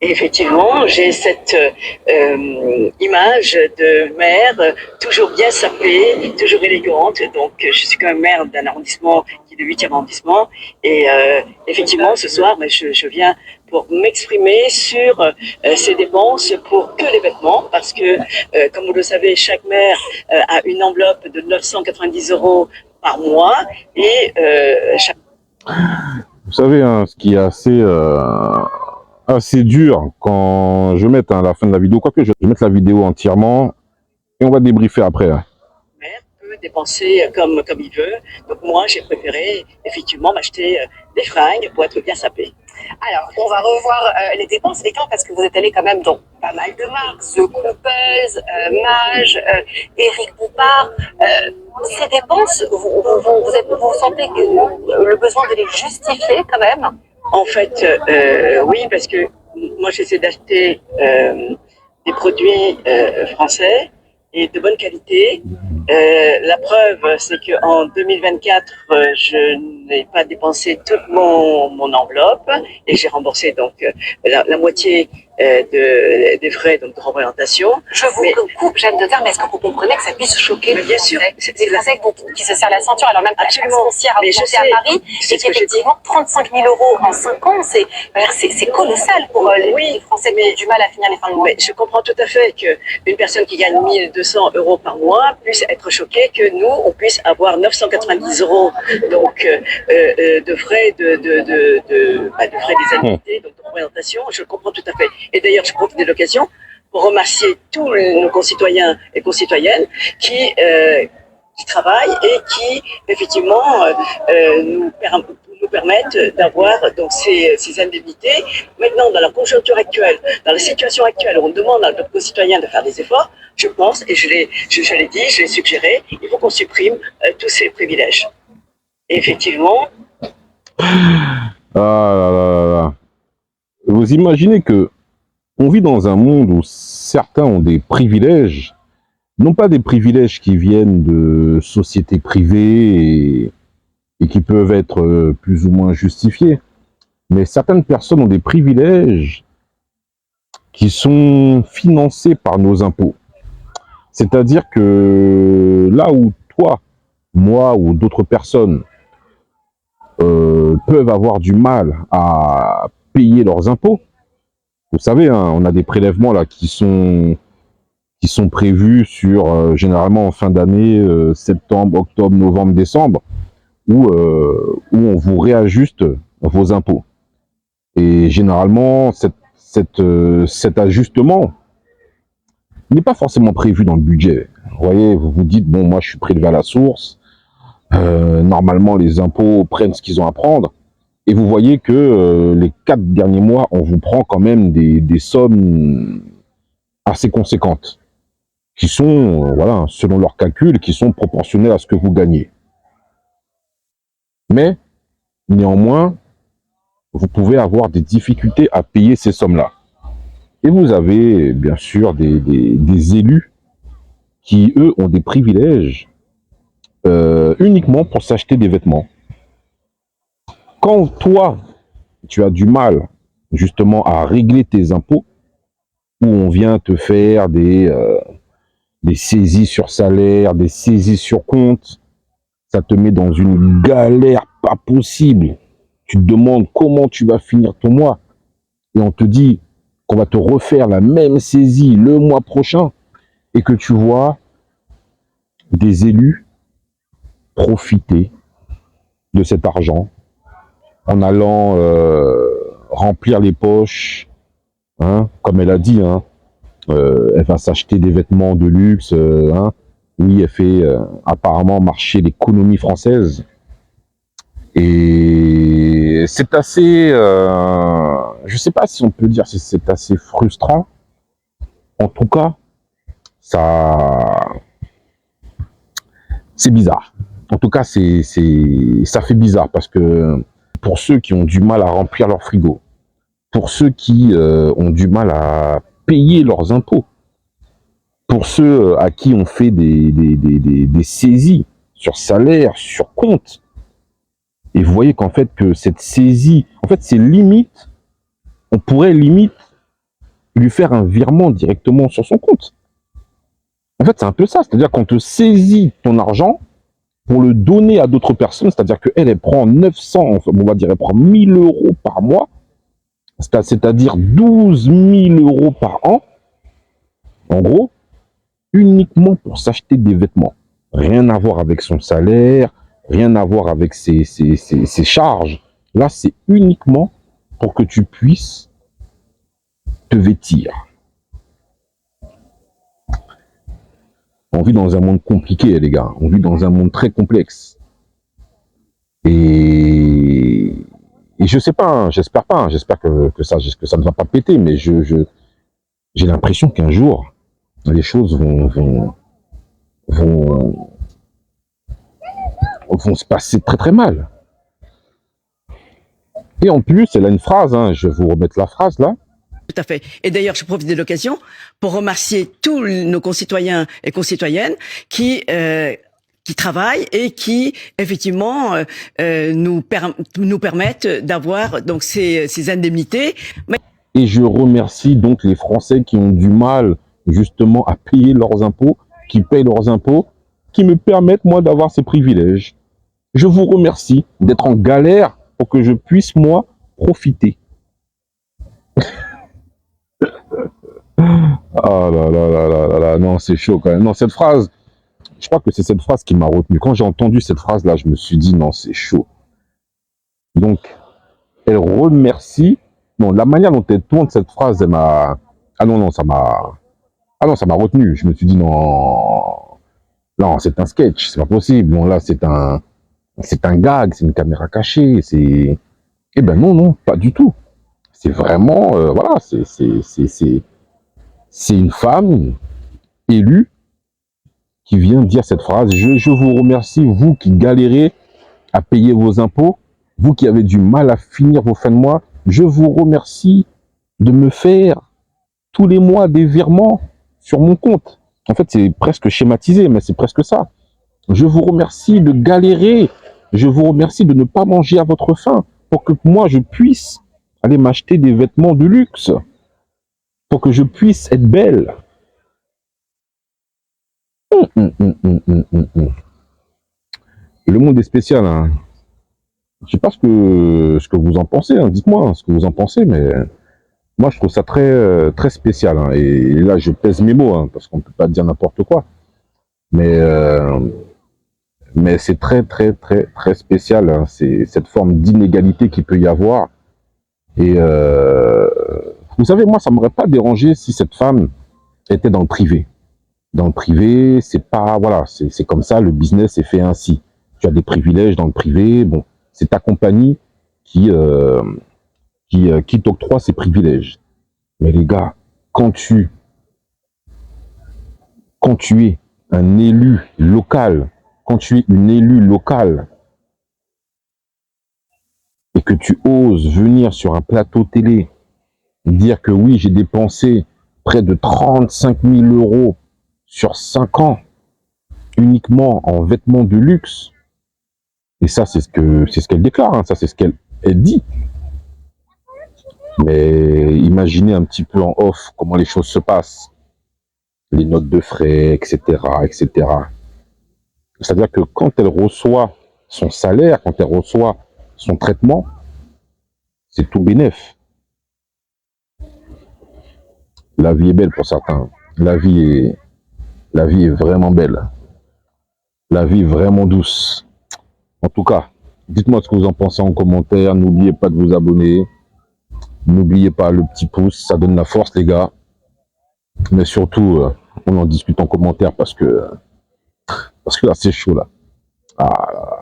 Et effectivement, j'ai cette image de mère toujours bien sapée, toujours élégante. Donc, je suis quand même maire d'un arrondissement qui est le 8e arrondissement. Et effectivement, ce soir, je viens pour m'exprimer sur ces dépenses pour que les vêtements, parce que, comme vous le savez, chaque maire a une enveloppe de 990 euros par mois et chaque... Vous savez, hein, ce qui est assez dur quand je mette à la fin de la vidéo, quoique je vais mettre la vidéo entièrement et on va débriefer après. Hein. Maire peut dépenser comme il veut. Donc moi, j'ai préféré effectivement m'acheter des fringues pour être bien sapé. Alors, on va revoir les dépenses, et parce que vous êtes allé quand même dans pas mal de marques, The Couples, Mage, Éric Boupard. Ces dépenses, vous sentez le besoin de les justifier quand même? En fait, oui, parce que moi, j'essaie d'acheter des produits français et de bonne qualité. La preuve, c'est qu'en 2024, je n'ai pas dépensé toute mon enveloppe et j'ai remboursé donc la moitié des frais donc, de représentation. Je vous coupe, Jeanne de Terre, mais est-ce que vous comprenez que ça puisse choquer bien sûr, des Français qui se serrent la ceinture, alors même que la taxe foncière a augmenté à Paris, et qu'effectivement 35 000 euros en 5 ans, c'est colossal pour les Français qui ont du mal à finir les fins de mois. Mais je comprends tout à fait qu'une personne qui gagne 1200 euros par mois puisse être choquée que nous, on puisse avoir 990 euros donc, de frais de frais des annuités, donc de représentation. Je comprends tout à fait. Et d'ailleurs, je profite de l'occasion pour remercier tous nos concitoyens et concitoyennes qui travaillent et qui, effectivement, nous permettent d'avoir donc ces indemnités. Maintenant, dans la conjoncture actuelle, dans la situation actuelle où on demande à nos concitoyens de faire des efforts, je pense, et je l'ai dit, je l'ai suggéré, il faut qu'on supprime tous ces privilèges. Et effectivement... Ah là là là. Vous imaginez que on vit dans un monde où certains ont des privilèges, non pas des privilèges qui viennent de sociétés privées et qui peuvent être plus ou moins justifiés, mais certaines personnes ont des privilèges qui sont financés par nos impôts. C'est-à-dire que là où toi, moi ou d'autres personnes peuvent avoir du mal à payer leurs impôts, vous savez, hein, on a des prélèvements là qui sont prévus sur généralement en fin d'année, septembre, octobre, novembre, décembre, où on vous réajuste vos impôts. Et généralement, cet ajustement n'est pas forcément prévu dans le budget. Vous voyez, vous vous dites, bon, moi je suis prélevé à la source, normalement les impôts prennent ce qu'ils ont à prendre, et vous voyez que les 4 derniers mois, on vous prend quand même des sommes assez conséquentes, qui sont, voilà, selon leurs calculs, qui sont proportionnelles à ce que vous gagnez. Mais, néanmoins, vous pouvez avoir des difficultés à payer ces sommes-là. Et vous avez, bien sûr, des élus qui, eux, ont des privilèges uniquement pour s'acheter des vêtements. Quand toi, tu as du mal, justement, à régler tes impôts, où on vient te faire des saisies sur salaire, des saisies sur compte, ça te met dans une galère pas possible. Tu te demandes comment tu vas finir ton mois. Et on te dit qu'on va te refaire la même saisie le mois prochain. Et que tu vois des élus profiter de cet argent en allant remplir les poches, hein, comme elle a dit, hein, elle va s'acheter des vêtements de luxe, hein, oui, elle fait apparemment marcher l'économie française. Et c'est assez, je sais pas si on peut dire si c'est assez frustrant. En tout cas, c'est bizarre. En tout cas, ça fait bizarre parce que pour ceux qui ont du mal à remplir leur frigo, pour ceux qui ont du mal à payer leurs impôts, pour ceux à qui on fait des saisies sur salaire, sur compte, et vous voyez qu'en fait que cette saisie, en fait c'est limite, on pourrait limite lui faire un virement directement sur son compte. En fait, c'est un peu ça. C'est-à-dire qu'on te saisit ton argent pour le donner à d'autres personnes. C'est-à-dire qu'elle, elle prend 900, enfin, on va dire, elle prend 1000 euros par mois. C'est-à-dire 12 000 euros par an. En gros, uniquement pour s'acheter des vêtements. Rien à voir avec son salaire, rien à voir avec ses charges. Là, c'est uniquement pour que tu puisses te vêtir. On vit dans un monde compliqué, les gars. On vit dans un monde très complexe. Et je sais pas, hein, j'espère pas, hein, j'espère que ça ne va pas péter, mais j'ai l'impression qu'un jour, les choses vont se passer très très mal. Et en plus, elle a une phrase, hein, je vais vous remettre la phrase là. Tout à fait. Et d'ailleurs, je profite de l'occasion pour remercier tous nos concitoyens et concitoyennes qui travaillent et qui effectivement nous permettent d'avoir donc ces indemnités. Et je remercie donc les Français qui ont du mal justement à payer leurs impôts, qui payent leurs impôts, qui me permettent moi d'avoir ces privilèges. Je vous remercie d'être en galère pour que je puisse moi profiter. Ah là là là là là là, non, c'est chaud quand même. Non, cette phrase, je crois que c'est cette phrase qui m'a retenu. Quand j'ai entendu cette phrase-là, je me suis dit, non, c'est chaud. Donc, elle remercie. Non, la manière dont elle tourne cette phrase, elle m'a... Ah non, non, ça m'a... Ah non, ça m'a retenu. Je me suis dit, non, non, c'est un sketch, c'est pas possible. Non, là, c'est un gag, c'est une caméra cachée, c'est... Eh ben non, non, pas du tout. C'est vraiment, voilà, c'est une femme élue qui vient dire cette phrase. Je vous remercie, vous qui galérez à payer vos impôts, vous qui avez du mal à finir vos fins de mois, je vous remercie de me faire tous les mois des virements sur mon compte. En fait, c'est presque schématisé, mais c'est presque ça. Je vous remercie de galérer. Je vous remercie de ne pas manger à votre faim pour que moi, je puisse aller m'acheter des vêtements de luxe, pour que je puisse être belle. Le monde est spécial, hein. Je sais pas ce que vous en pensez, hein. Dites-moi ce que vous en pensez, mais moi je trouve ça très très spécial, hein. Et là je pèse mes mots, hein, parce qu'on peut pas dire n'importe quoi, mais c'est très très très très spécial, hein. C'est cette forme d'inégalité qu'il peut y avoir. Et vous savez, moi ça m'aurait pas dérangé si cette femme était dans le privé. Dans le privé, c'est pas, voilà, c'est comme ça, le business est fait ainsi. Tu as des privilèges dans le privé, bon, c'est ta compagnie qui t'octroie ces privilèges. Mais les gars, quand tu es un élu local, quand tu es une élue locale, et que tu oses venir sur un plateau télé, dire que oui, j'ai dépensé près de 35 000 euros sur 5 ans, uniquement en vêtements de luxe, et ça, c'est ce qu'elle déclare, hein, ça, c'est ce qu'elle dit. Mais imaginez un petit peu en off comment les choses se passent. Les notes de frais, etc., etc. C'est-à-dire que quand elle reçoit son salaire, quand elle reçoit son traitement, c'est tout bénef. La vie est belle pour certains. La vie est vraiment belle. La vie est vraiment douce. En tout cas, dites-moi ce que vous en pensez en commentaire. N'oubliez pas de vous abonner. N'oubliez pas le petit pouce, ça donne la force, les gars. Mais surtout, on en discute en commentaire parce que là, c'est chaud, là. Ah,